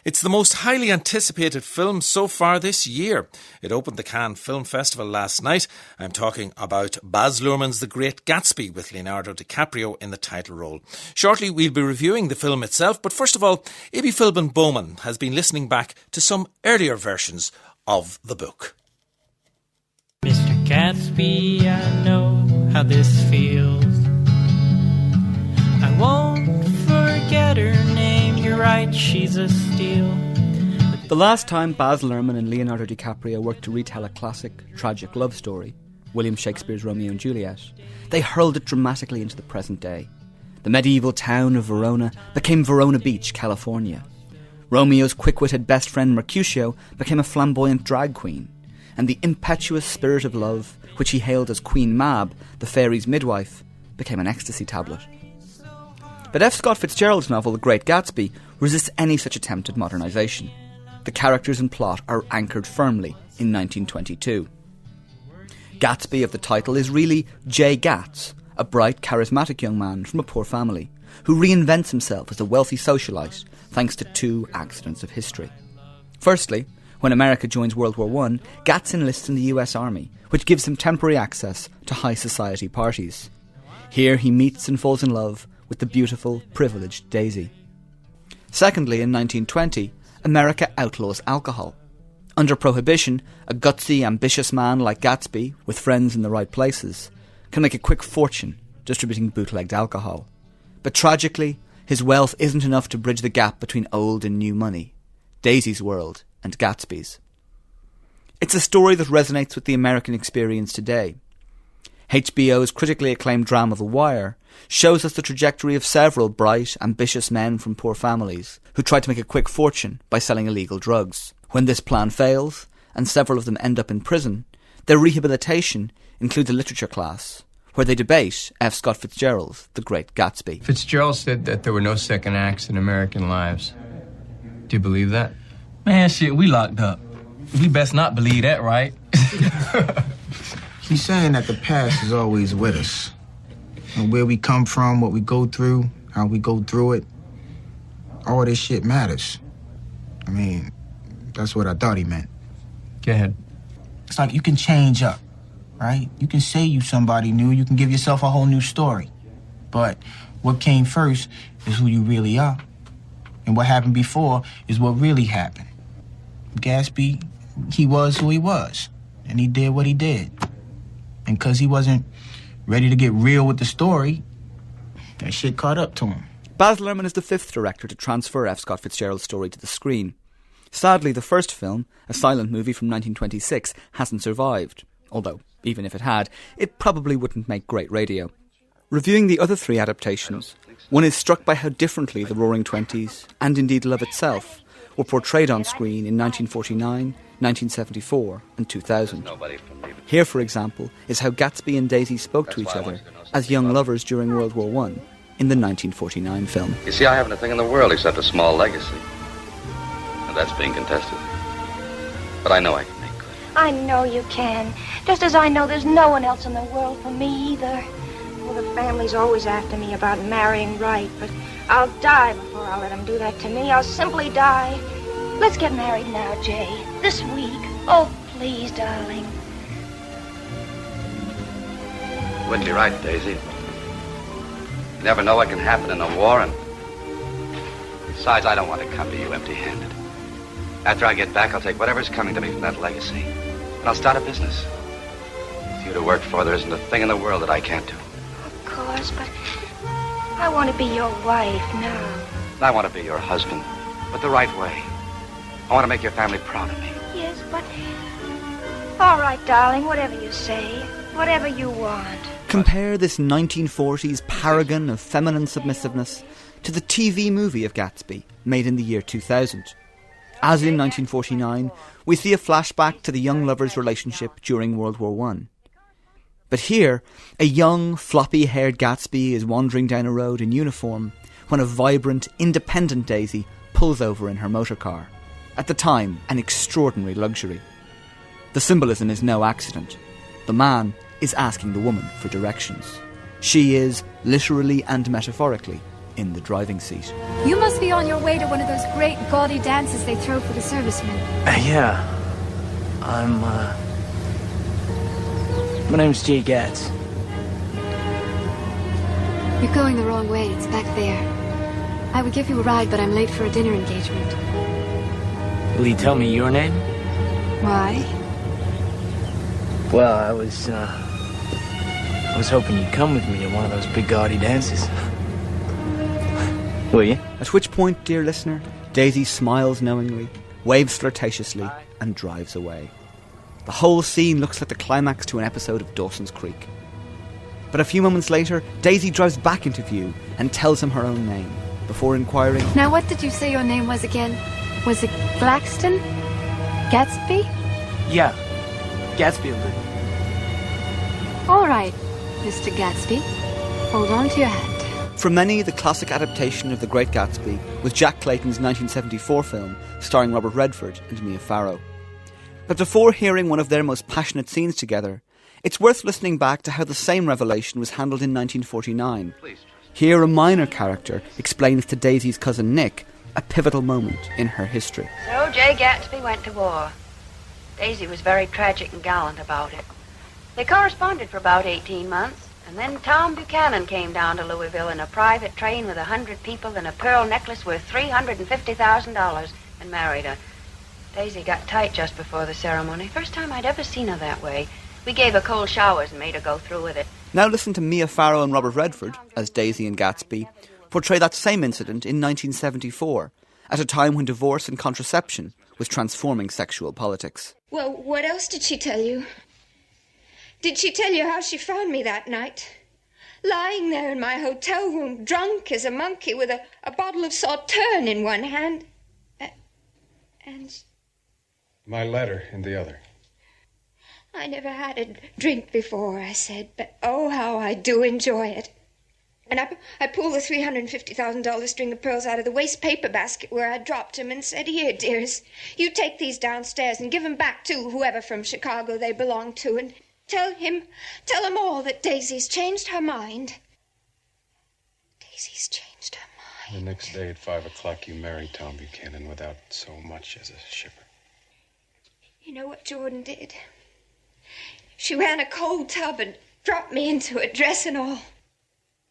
It's the most highly anticipated film so far this year. It opened the Cannes Film Festival last night. I'm talking about Baz Luhrmann's The Great Gatsby with Leonardo DiCaprio in the title role. Shortly we'll be reviewing the film itself, but first of all, Abie Philbin Bowman has been listening back to some earlier versions of the book. Mr. Gatsby, I know how this feels. I won't forget her name, you're right, she's a steal. The last time Baz Luhrmann and Leonardo DiCaprio worked to retell a classic, tragic love story, William Shakespeare's Romeo and Juliet, they hurled it dramatically into the present day. The medieval town of Verona became Verona Beach, California. Romeo's quick-witted best friend Mercutio became a flamboyant drag queen, and the impetuous spirit of love, which he hailed as Queen Mab, the fairy's midwife, became an ecstasy tablet. But F. Scott Fitzgerald's novel The Great Gatsby resists any such attempt at modernisation. The characters and plot are anchored firmly in 1922. Gatsby of the title is really J. Gats, a bright, charismatic young man from a poor family, who reinvents himself as a wealthy socialite thanks to two accidents of history. Firstly, when America joins World War I, Gats enlists in the US Army, which gives him temporary access to high society parties. Here he meets and falls in love with the beautiful, privileged Daisy. Secondly, in 1920, America outlaws alcohol. Under Prohibition, a gutsy, ambitious man like Gatsby, with friends in the right places, can make a quick fortune distributing bootlegged alcohol. But tragically, his wealth isn't enough to bridge the gap between old and new money, Daisy's world and Gatsby's. It's a story that resonates with the American experience today. HBO's critically acclaimed drama The Wire shows us the trajectory of several bright, ambitious men from poor families who try to make a quick fortune by selling illegal drugs. When this plan fails, and several of them end up in prison, their rehabilitation includes a literature class, where they debate F. Scott Fitzgerald's The Great Gatsby. Fitzgerald said that there were no second acts in American lives. Do you believe that? Man, shit, we locked up. We best not believe that, right? He's saying that the past is always with us. And where we come from, what we go through, how we go through it, all this shit matters. I mean, that's what I thought he meant. Go ahead. It's like you can change up, right? You can say you somebody new, you can give yourself a whole new story. But what came first is who you really are. And what happened before is what really happened. Gatsby, he was who he was. And he did what he did. And because he wasn't ready to get real with the story, that shit caught up to him. Baz Luhrmann is the fifth director to transfer F. Scott Fitzgerald's story to the screen. Sadly, the first film, a silent movie from 1926, hasn't survived. Although, even if it had, it probably wouldn't make great radio. Reviewing the other three adaptations, one is struck by how differently the Roaring Twenties, and indeed love itself, were portrayed on screen in 1949, 1974 and 2000. Here, for example, is how Gatsby and Daisy spoke to each other as young lovers during World War I in the 1949 film. You see, I haven't a thing in the world except a small legacy. And that's being contested. But I know I can make good. I know you can. Just as I know there's no one else in the world for me either. Well, the family's always after me about marrying right, but I'll die before I'll let them do that to me. I'll simply die. Let's get married now, Jay. This week. Oh, please, darling. You wouldn't be right, Daisy. You never know what can happen in a war, and besides, I don't want to come to you empty-handed. After I get back, I'll take whatever's coming to me from that legacy, and I'll start a business. With you to work for, there isn't a thing in the world that I can't do. Of course, but I want to be your wife now. I want to be your husband, but the right way. I want to make your family proud of me. Yes, but... All right, darling, whatever you say, whatever you want. Compare this 1940s paragon of feminine submissiveness to the TV movie of Gatsby, made in the year 2000. As in 1949, we see a flashback to the young lovers' relationship during World War I. But here, a young, floppy-haired Gatsby is wandering down a road in uniform when a vibrant, independent Daisy pulls over in her motorcar. At the time, an extraordinary luxury. The symbolism is no accident. The man is asking the woman for directions. She is, literally and metaphorically, in the driving seat. You must be on your way to one of those great gaudy dances they throw for the servicemen. Yeah. My name's Jay Gatz. You're going the wrong way. It's back there. I would give you a ride, but I'm late for a dinner engagement. Will you tell me your name? Why? Well, I was hoping you'd come with me to one of those big gaudy dances. Will you? At which point, dear listener, Daisy smiles knowingly, waves flirtatiously, and drives away. The whole scene looks like the climax to an episode of Dawson's Creek. But a few moments later, Daisy drives back into view and tells him her own name, before inquiring, Now, what did you say your name was again? Was it Glaxton? Gatsby? Yeah. Gatsby will do. All right, Mr. Gatsby. Hold on to your hat. For many, the classic adaptation of The Great Gatsby was Jack Clayton's 1974 film starring Robert Redford and Mia Farrow. But before hearing one of their most passionate scenes together, it's worth listening back to how the same revelation was handled in 1949. Here, a minor character explains to Daisy's cousin Nick a pivotal moment in her history. So Jay Gatsby went to war. Daisy was very tragic and gallant about it. They corresponded for about 18 months, and then Tom Buchanan came down to Louisville in a private train with 100 people and a pearl necklace worth $350,000 and married her. Daisy got tight just before the ceremony. First time I'd ever seen her that way. We gave her cold showers and made her go through with it. Now listen to Mia Farrow and Robert Redford, as Daisy and Gatsby, portray that same incident in 1974, at a time when divorce and contraception was transforming sexual politics. Well, what else did she tell you? Did she tell you how she found me that night? Lying there in my hotel room, drunk as a monkey, with a bottle of Sauterne in one hand. And... my letter in the other. I never had a drink before, I said, but oh, how I do enjoy it. And I pulled the $350,000 string of pearls out of the waste paper basket where I dropped them and said, Here, dears, you take these downstairs and give them back to whoever from Chicago they belong to, and tell him all that Daisy's changed her mind. Daisy's changed her mind. The next day at 5 o'clock, you married Tom Buchanan without so much as a shiver. You know what Jordan did? She ran a cold tub and dropped me into it, dress and all.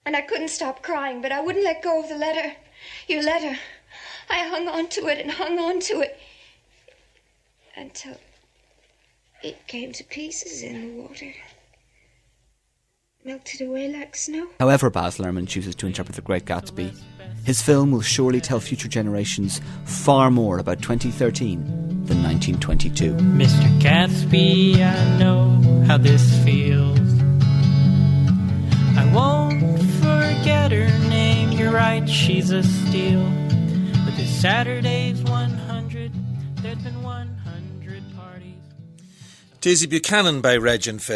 And I couldn't stop crying, but I wouldn't let go of the letter. Your letter. I hung on to it and hung on to it until it came to pieces in the water. Melted away like snow. However Baz Luhrman chooses to interpret The Great Gatsby, his film will surely tell future generations far more about 2013 than 1922. Mr. Gatsby, I know how this feels. I won't forget her name, you're right, she's a steal. But this Saturday's 100, there'd been 100 parties. Daisy Buchanan by Reg and Phil.